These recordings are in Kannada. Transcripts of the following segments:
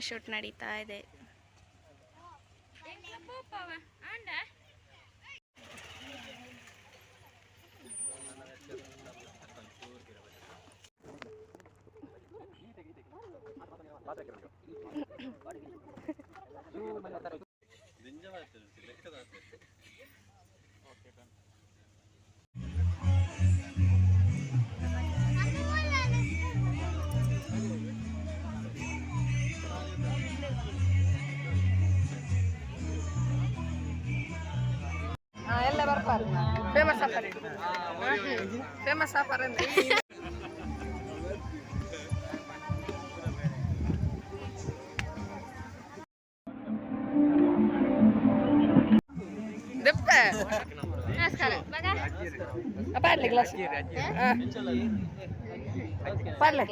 ಶೂಟ್ ನಡೀತಾ ಇದೆ. ಎಲ್ಲ ಬರ್ತಾರೆ ಫೇಮಸ್ ಆಫರ್ ಫೇಮಸ್ ಆಫರ್ ಅಂದ್ರೆ parle glass parle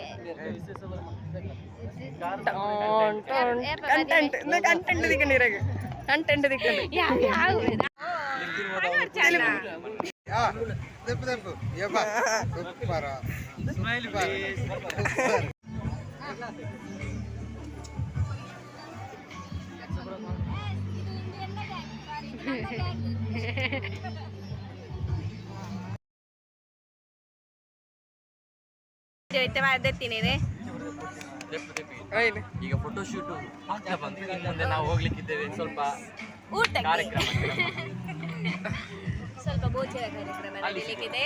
content dikkandiraga content dikkandi tempu yeba super smile ಈಗ ಫೋಟೋ ಶೂಟ್ ಆಗ್ತಾ ಬಂತು. ಇನ್ನು ಮುಂದೆ ನಾವು ಹೋಗ್ಲಿಕ್ಕಿದ್ದೇವೆ ಸ್ವಲ್ಪ ಕಾರ್ಯಕ್ರಮ ಸ್ವಲ್ಪ ಬೋಚರ ಕಾರ್ಯಕ್ರಮ ನಡೀಲಿಕ್ಕಿದೆ.